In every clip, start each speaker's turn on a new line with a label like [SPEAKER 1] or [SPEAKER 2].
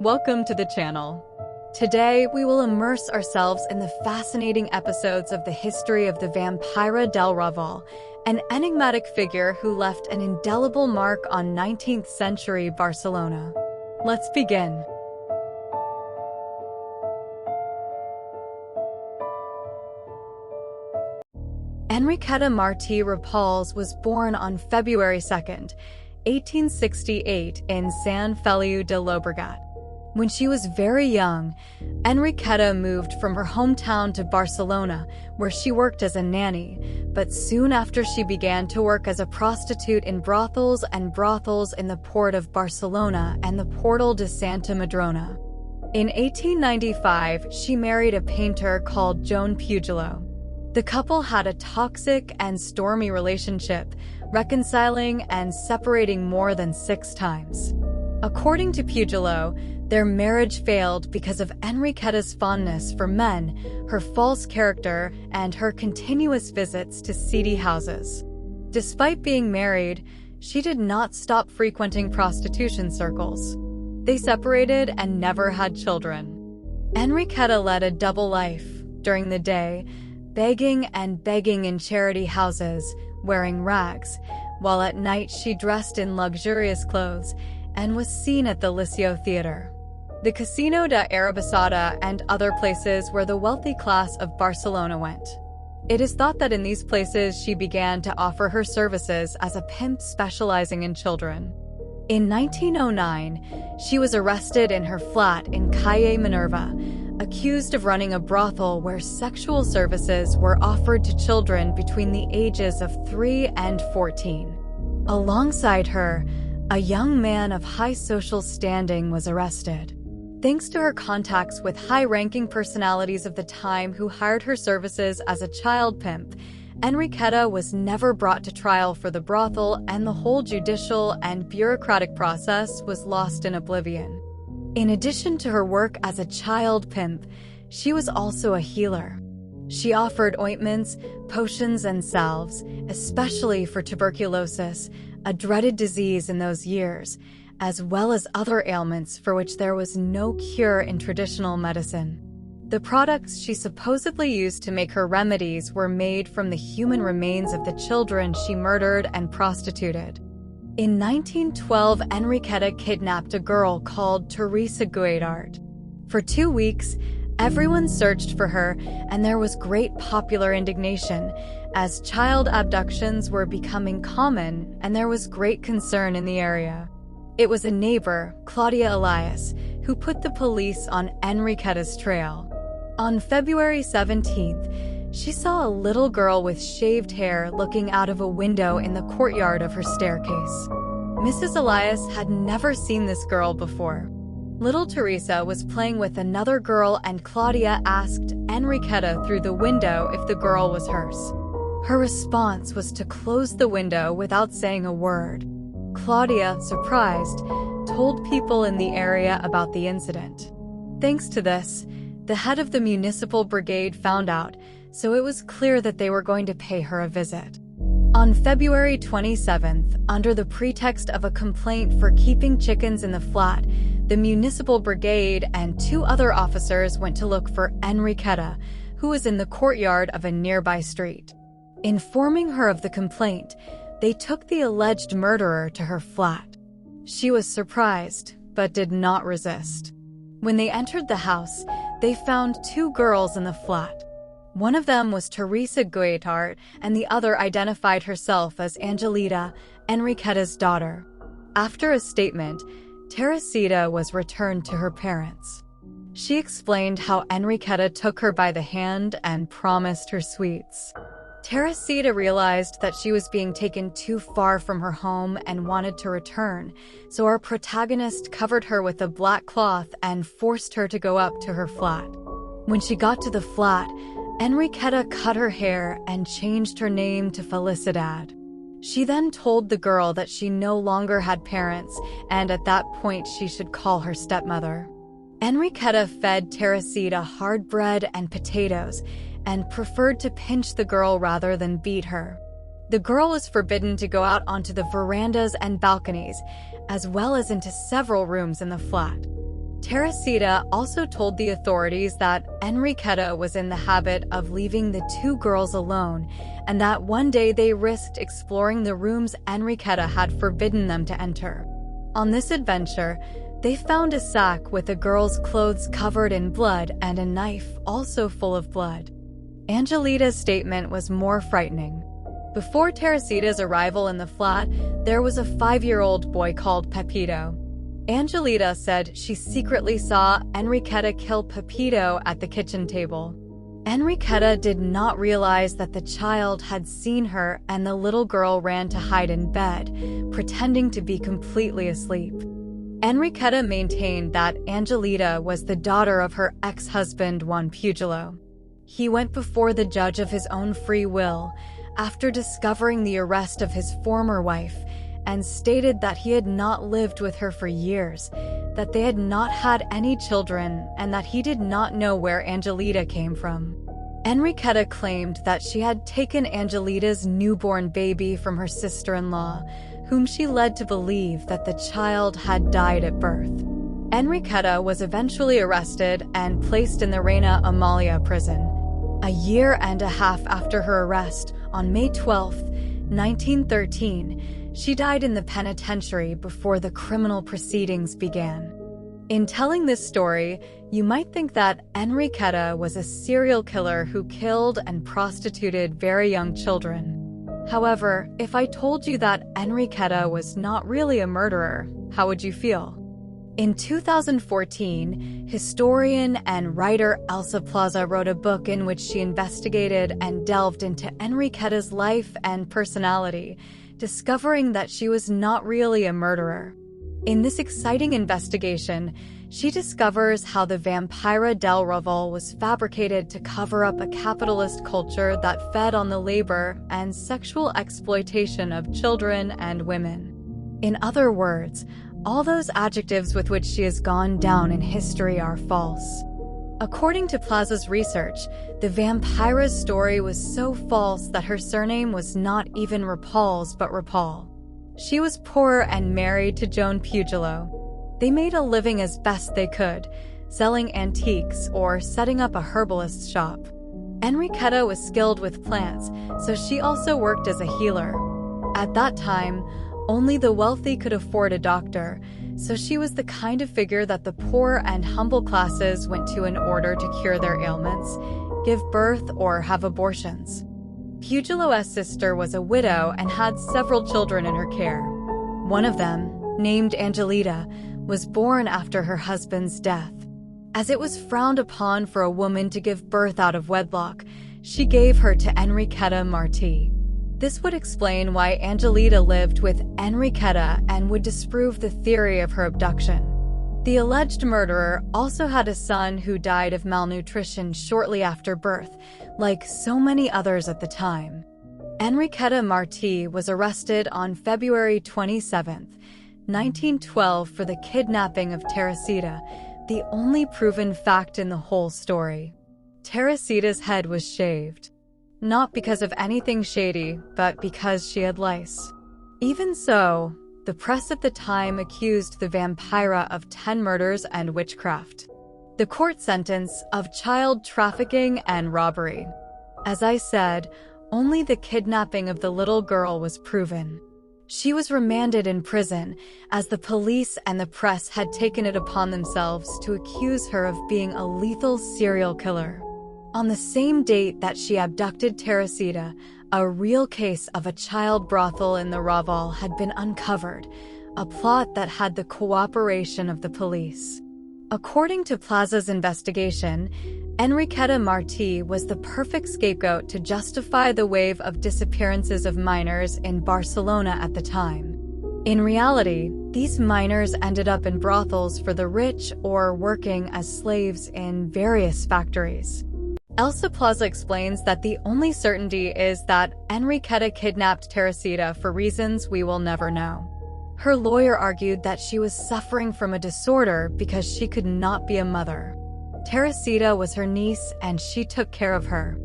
[SPEAKER 1] Welcome to the channel. Today, we will immerse ourselves in the fascinating episodes of the history of the Vampira del Raval, an enigmatic figure who left an indelible mark on 19th century Barcelona. Let's begin. Enriqueta Martí Rapalls was born on February 2nd, 1868 in Sant Feliu de Llobregat. When she was very young, Enriqueta moved from her hometown to Barcelona, where she worked as a nanny, but soon after she began to work as a prostitute in brothels in the port of Barcelona and the Portal de Santa Madrona. In 1895, she married a painter called Joan Pujoló. The couple had a toxic and stormy relationship, reconciling and separating more than 6 times. According to Pujoló, their marriage failed because of Enriqueta's fondness for men, her false character, and her continuous visits to seedy houses. Despite being married, she did not stop frequenting prostitution circles. They separated and never had children. Enriqueta led a double life. During the day, begging in charity houses, wearing rags, while at night she dressed in luxurious clothes and was seen at the Liceo Theater, the Casino de Arabasada, and other places where the wealthy class of Barcelona went. It is thought that in these places she began to offer her services as a pimp specializing in children. In 1909, she was arrested in her flat in Calle Minerva, accused of running a brothel where sexual services were offered to children between the ages of 3 and 14. Alongside her, a young man of high social standing was arrested. Thanks to her contacts with high-ranking personalities of the time who hired her services as a child pimp, Enriqueta was never brought to trial for the brothel, and the whole judicial and bureaucratic process was lost in oblivion. In addition to her work as a child pimp, she was also a healer. She offered ointments, potions, and salves, especially for tuberculosis, a dreaded disease in those years, as well as other ailments for which there was no cure in traditional medicine. The products she supposedly used to make her remedies were made from the human remains of the children she murdered and prostituted. In 1912, Enriqueta kidnapped a girl called Teresa Guaidart. For 2 weeks, everyone searched for her, and there was great popular indignation, as child abductions were becoming common and there was great concern in the area. It was a neighbor, Claudia Elias, who put the police on Enriqueta's trail. On February 17th, she saw a little girl with shaved hair looking out of a window in the courtyard of her staircase. Mrs. Elias had never seen this girl before. Little Teresa was playing with another girl, and Claudia asked Enriqueta through the window if the girl was hers. Her response was to close the window without saying a word. Claudia, surprised, told people in the area about the incident. Thanks to this, the head of the municipal brigade found out, so it was clear that they were going to pay her a visit. On February 27th, under the pretext of a complaint for keeping chickens in the flat, the municipal brigade and 2 other officers went to look for Enriqueta, who was in the courtyard of a nearby street. Informing her of the complaint, they took the alleged murderer to her flat. She was surprised, but did not resist. When they entered the house, they found 2 girls in the flat. One of them was Teresa Guaidart, and the other identified herself as Angelita, Enriqueta's daughter. After a statement, Teresita was returned to her parents. She explained how Enriqueta took her by the hand and promised her sweets. Teresita realized that she was being taken too far from her home and wanted to return, so our protagonist covered her with a black cloth and forced her to go up to her flat. When she got to the flat, Enriqueta cut her hair and changed her name to Felicidad. She then told the girl that she no longer had parents, and at that point she should call her stepmother. Enriqueta fed Teresita hard bread and potatoes, and preferred to pinch the girl rather than beat her. The girl was forbidden to go out onto the verandas and balconies, as well as into several rooms in the flat. Teresita also told the authorities that Enriqueta was in the habit of leaving the two girls alone, and that one day they risked exploring the rooms Enriqueta had forbidden them to enter. On this adventure, they found a sack with the girls' clothes covered in blood and a knife also full of blood. Angelita's statement was more frightening. Before Teresita's arrival in the flat, there was a 5-year-old boy called Pepito. Angelita said she secretly saw Enriqueta kill Pepito at the kitchen table. Enriqueta did not realize that the child had seen her, and the little girl ran to hide in bed, pretending to be completely asleep. Enriqueta maintained that Angelita was the daughter of her ex-husband Juan Pugilo. He went before the judge of his own free will after discovering the arrest of his former wife, and stated that he had not lived with her for years, that they had not had any children, and that he did not know where Angelita came from. Enriqueta claimed that she had taken Angelita's newborn baby from her sister-in-law, whom she led to believe that the child had died at birth. Enriqueta was eventually arrested and placed in the Reina Amalia prison. A year and a half after her arrest, on May 12, 1913, she died in the penitentiary before the criminal proceedings began. In telling this story, you might think that Enriqueta was a serial killer who killed and prostituted very young children. However, if I told you that Enriqueta was not really a murderer, how would you feel? In 2014, historian and writer Elsa Plaza wrote a book in which she investigated and delved into Enriqueta's life and personality, discovering that she was not really a murderer. In this exciting investigation, she discovers how the Vampira del Raval was fabricated to cover up a capitalist culture that fed on the labor and sexual exploitation of children and women. In other words, all those adjectives with which she has gone down in history are false. According to Plaza's research, the Vampira's story was so false that her surname was not even Rapal's but Rapal. She was poor and married to Joan Pugilo. They made a living as best they could, selling antiques or setting up a herbalist shop. Enriqueta was skilled with plants, so she also worked as a healer. At that time, only the wealthy could afford a doctor, so she was the kind of figure that the poor and humble classes went to in order to cure their ailments, give birth, or have abortions. Pugilo's sister was a widow and had several children in her care. One of them, named Angelita, was born after her husband's death. As it was frowned upon for a woman to give birth out of wedlock, she gave her to Enriqueta Martí. This would explain why Angelita lived with Enriqueta and would disprove the theory of her abduction. The alleged murderer also had a son who died of malnutrition shortly after birth, like so many others at the time. Enriqueta Martí was arrested on February 27, 1912 for the kidnapping of Teresita, the only proven fact in the whole story. Teresita's head was shaved. Not because of anything shady, but because she had lice. Even so, the press at the time accused the Vampira of 10 murders and witchcraft. The court sentence of child trafficking and robbery. As I said, only the kidnapping of the little girl was proven. She was remanded in prison, as the police and the press had taken it upon themselves to accuse her of being a lethal serial killer. On the same date that she abducted Teresita, a real case of a child brothel in the Raval had been uncovered, a plot that had the cooperation of the police. According to Plaza's investigation, Enriqueta Martí was the perfect scapegoat to justify the wave of disappearances of minors in Barcelona at the time. In reality, these minors ended up in brothels for the rich or working as slaves in various factories. Elsa Plaza explains that the only certainty is that Enriqueta kidnapped Teresita for reasons we will never know. Her lawyer argued that she was suffering from a disorder because she could not be a mother. Teresita was her niece and she took care of her.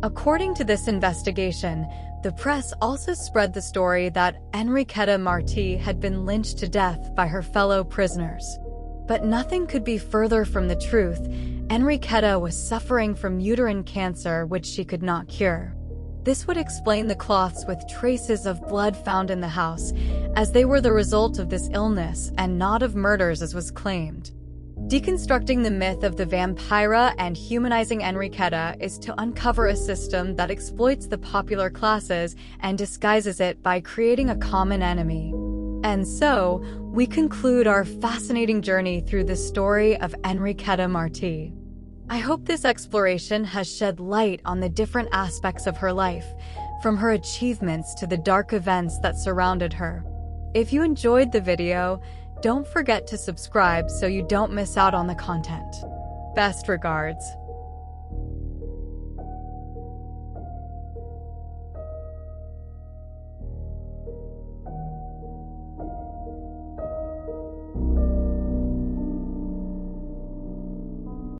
[SPEAKER 1] According to this investigation, the press also spread the story that Enriqueta Martí had been lynched to death by her fellow prisoners. But nothing could be further from the truth. Enriqueta was suffering from uterine cancer, which she could not cure. This would explain the cloths with traces of blood found in the house, as they were the result of this illness and not of murders as was claimed. Deconstructing the myth of the Vampira and humanizing Enriqueta is to uncover a system that exploits the popular classes and disguises it by creating a common enemy. And so, we conclude our fascinating journey through the story of Enriqueta Martí. I hope this exploration has shed light on the different aspects of her life, from her achievements to the dark events that surrounded her. If you enjoyed the video, don't forget to subscribe so you don't miss out on the content. Best regards.